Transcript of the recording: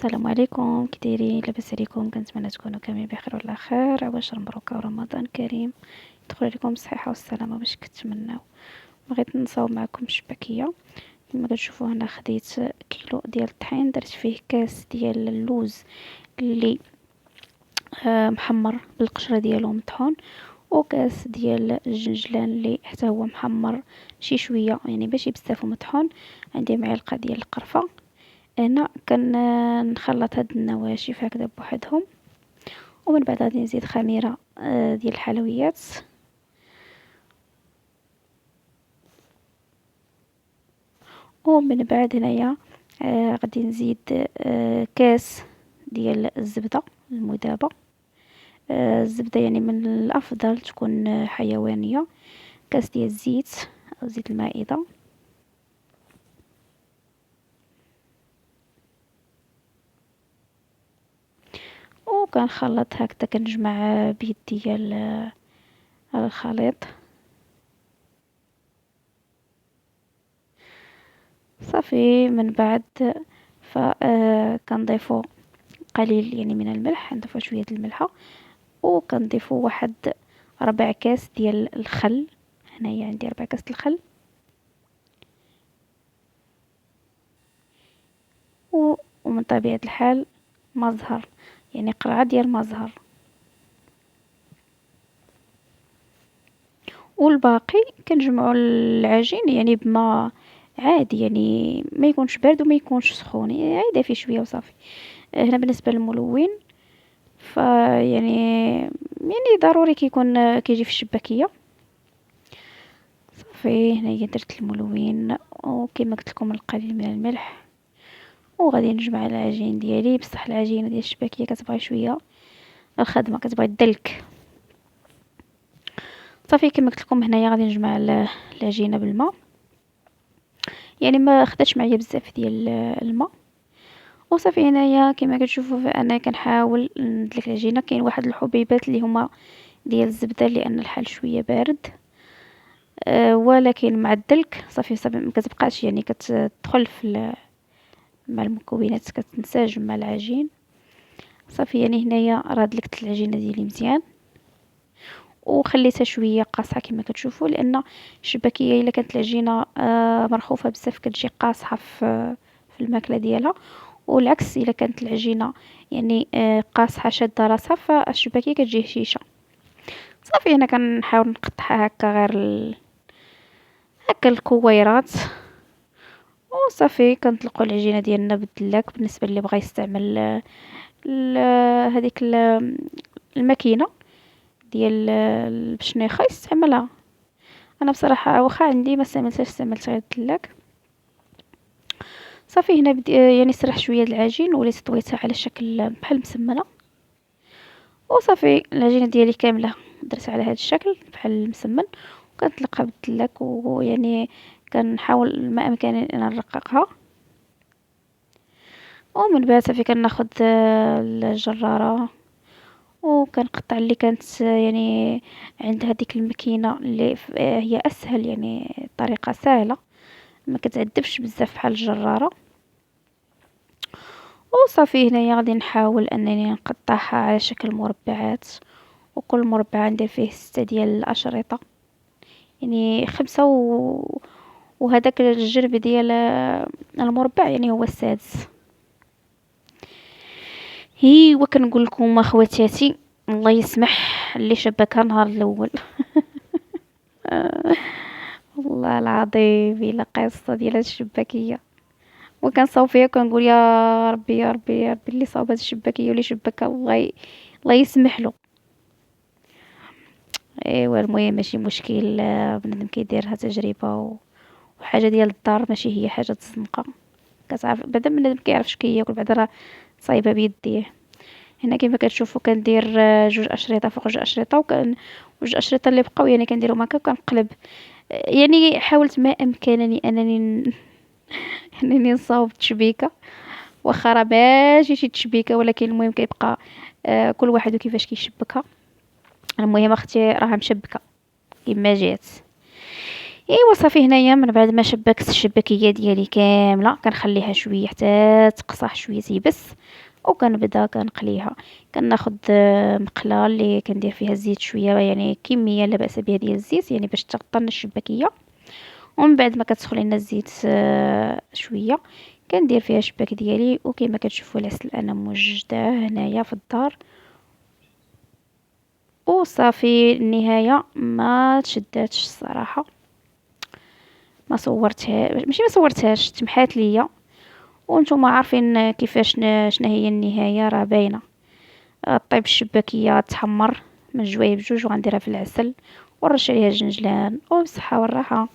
السلام عليكم، كي دايرين؟ لاباس عليكم؟ كنتمنى تكونوا كاملين بخير وعلى خير. عواش مبروكه ورمضان كريم، يدخل عليكم بالصحه والسلامه باش كتمناو. بغيت نصاوب معكم الشباكيه. كما كتشوفوا هنا خديت كيلو ديال الطحين، درت فيه كاس ديال اللوز اللي محمر بالقشره ديالو مطحون، وكاس ديال الجنجلان اللي حتى هو محمر شي شويه، يعني ماشي بزاف ومطحون. عندي معلقه ديال القرفه. هنا نخلط هاد النواشف هكذا بوحدهم، ومن بعد غادي نزيد خميره ديال الحلويات، ومن بعد هنايا غادي نزيد كاس ديال الزبده المذابه. الزبده يعني من الافضل تكون حيوانيه. كاس ديال الزيت او زيت المائده، وكنخلط هكذا، كنجمع بيدي ديال على الخليط. صافي من بعد كنضيفو قليل يعني من الملح، نضيفو شويه د الملحه، وكنضيفو واحد ربع كاس ديال الخل. هنايا عندي ربع كاس الخل، ومن طبيعه الحال ما زهر، يعني قرعه ديال ما زهر. والباقي كنجمعوا العجين يعني بما عادي، يعني ما يكونش بارد وما يكونش سخون، يعني عادي فيه شويه وصافي. هنا بالنسبه للملون، يعني ضروري كيكون كيجي في الشباكيه. صافي هنايا درت الملون، وكما قلت لكم القليل من الملح، وغادي نجمع العجين ديالي. بصح العجينه ديال الشباكيه كتبغي شويه الخدمه، كتبغي الدلك. صافي كما قلت لكم هنايا غادي نجمع العجينه بالماء، يعني ما خدتش معايا بزاف ديال الماء. وصافي هنايا كما كتشوفوا انا كنحاول ندلك العجينه. كاين واحد الحبيبات اللي هما ديال الزبده لان الحال شويه بارد، ولكن مع الدلك صافي ما كتبقاش يعني كتدخل مع المكونات، كتنسجم مع العجين. صافي يعني هنايا راه دلكت العجينه ديالي مزيان، وخليتها شويه قاصحه كما كتشوفوا، لان الشباكيه الا كانت العجينه مرخوفه بزاف كتجي قاصحه في الماكله ديالها، والعكس الا كانت العجينه يعني قاصحه شاده راسها فالشباكيه كتجي هشيشه. صافي انا كنحاول نقطعها هكا غير هكا الكويرات، وصافي كنطلقوا العجينه ديالنا بالدلاك. بالنسبه اللي بغى يستعمل ال- هذيك الماكينه ديال البشنيخه يستعملها. انا بصراحه واخا عندي ما استعملتهاش، استعملت غير الدلاك. صافي هنا يعني سرح شويه د العجين وليت طويتها على شكل بحال مسمنه. وصافي العجينه ديالي كامله درتها على هذا الشكل بحال المسمن، وكنطلقها بالدلاك، ويعني كنحاول ما امكاني ان نرققها. ومن بعد صافي كناخذ الجراره، وكنقطع اللي كانت يعني عند هذيك الماكينه اللي هي اسهل، يعني طريقه سهله ما كتعذبش بزاف بحال الجراره. وصافي هنايا غادي نحاول انني نقطعها على شكل مربعات، وكل مربع ندير فيه 6 ديال الاشرطه، يعني 5 وهذاك الجرب ديال المربع يعني هو السادس. هي وكنقول لكم اخواتاتي، الله يسمح اللي شبكها نهار الاول. والله العظيم الا قصه ديال هاد الشباكيه، وكنصاوب فيها وكنقول يا ربي يا ربي يا ربي اللي صاوب هاد الشباكيه واللي شبكها، الله يسمح له. ايوا المهم ماشي مشكل، بنادم كيديرها تجربه وحاجه ديال الدار، ماشي هي حاجه الزنقه. كتعرف بعدا بنادم كيعرف اش كياكل، بعدا راه صايبه بيديه. هنا كيما كتشوفوا كندير جوج اشرطه فوق جوج اشرطه، جوج اشرطه اللي بقاو يعني كنديرهم هكا وكنقلب. يعني حاولت ما امكنني انني انني نصاوب تشبيكه، واخا راه ماشي شي تشبيكه، ولكن المهم كيبقى كل واحد وكيفاش كيشبكها. المهم اختي راها مشبكه كما جات. ايوا صافي. هنايا من بعد ما شبكت الشباكيه ديالي كامله كنخليها شويه حتى تقصح شويه تيبس، وكنبدا كنقليها. كناخد مقله اللي كندير فيها الزيت شويه، يعني كميه لا باس بها ديال الزيت، يعني باش تغطى لنا الشباكيه. ومن بعد ما كتسخن لنا الزيت شويه، كندير فيها الشباك ديالي. وكما كتشوفوا العسل انا موجداه هنايا في الدار. وصافي النهايه ما تشداتش الصراحه. ما صورتها، ماشي ما صورتهاش، تمحات ليا. وانتم عارفين كيفاش شنا هي النهايه، راه باينه. طيب الشباكيه تحمر من جويه بجوج، وغنديرها في العسل ونرش عليها الجنجلان وبالصحه والراحه.